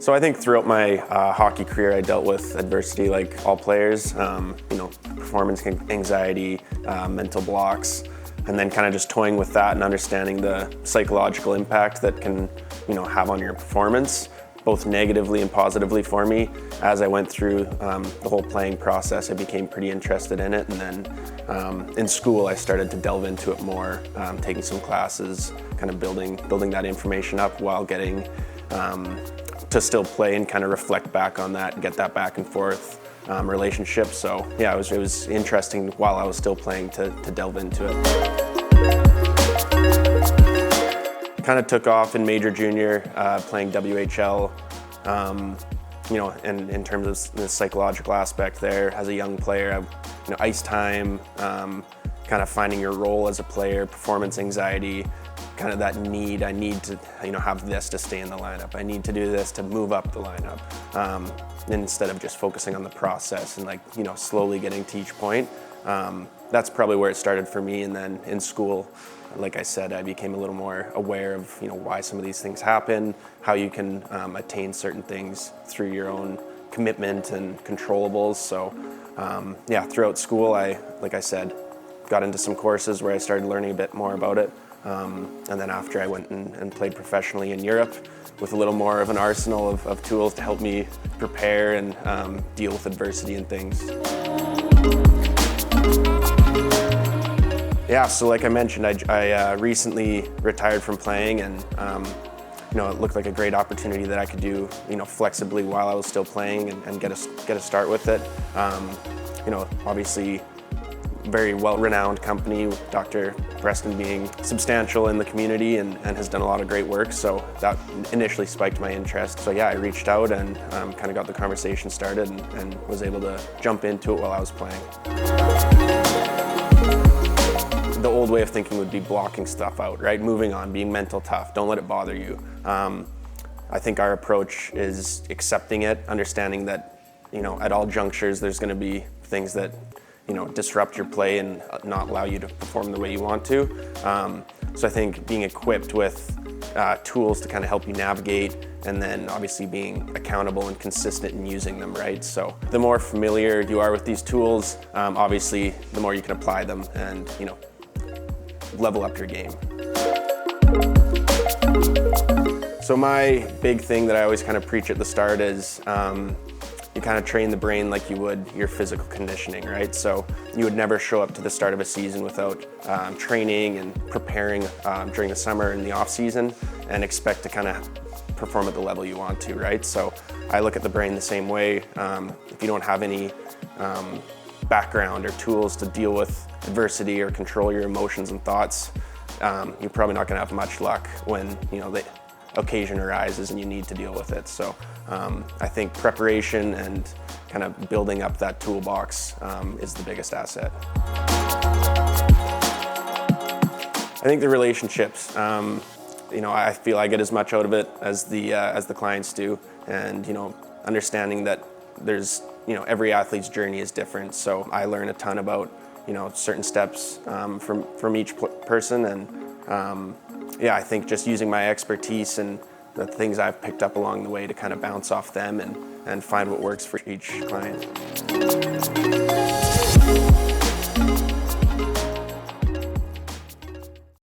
So I think throughout my hockey career, I dealt with adversity like all players, performance anxiety, mental blocks, and then kind of just toying with that and understanding the psychological impact that can, have on your performance, both negatively and positively for me. As I went through the whole playing process, I became pretty interested in it, and then in school I started to delve into it more, taking some classes, kind of building that information up while getting to still play and kind of reflect back on that and get that back and forth relationship. So yeah, it was interesting while I was still playing to delve into it. Kind of took off in major junior, playing WHL, and in terms of the psychological aspect there as a young player, ice time, kind of finding your role as a player, performance anxiety, kind of that need. I need to, have this to stay in the lineup. I need to do this to move up the lineup. Instead of just focusing on the process and slowly getting to each point. That's probably where it started for me. And then in school, like I said, I became a little more aware of, why some of these things happen, how you can attain certain things through your own commitment and controllables. So throughout school, like I said, got into some courses where I started learning a bit more about it. And then after I went and played professionally in Europe with a little more of an arsenal of tools to help me prepare and deal with adversity and things. Yeah, so like I mentioned, I recently retired from playing, and it looked like a great opportunity that I could do, flexibly while I was still playing and get a start with it. Obviously, very well-renowned company, Dr. Preston being substantial in the community and has done a lot of great work, so that initially spiked my interest. So yeah, I reached out and kind of got the conversation started and was able to jump into it while I was playing. The old way of thinking would be blocking stuff out, right? Moving on, being mental tough, don't let it bother you. I think our approach is accepting it, understanding that, at all junctures there's going to be things that disrupt your play and not allow you to perform the way you want to. So I think being equipped with tools to kind of help you navigate, and then obviously being accountable and consistent in using them, right? So the more familiar you are with these tools, obviously the more you can apply them and, level up your game. So my big thing that I always kind of preach at the start is you kind of train the brain like you would your physical conditioning, right? So you would never show up to the start of a season without training and preparing during the summer and the off season and expect to kind of perform at the level you want to, right? So I look at the brain the same way. If you don't have any background or tools to deal with adversity or control your emotions and thoughts, you're probably not going to have much luck when the occasion arises and you need to deal with it. So I think preparation and kind of building up that toolbox is the biggest asset. I think the relationships, I feel I get as much out of it as the clients do, and understanding that there's every athlete's journey is different. So I learn a ton about certain steps from each person, and I think just using my expertise and the things I've picked up along the way to kind of bounce off them and find what works for each client.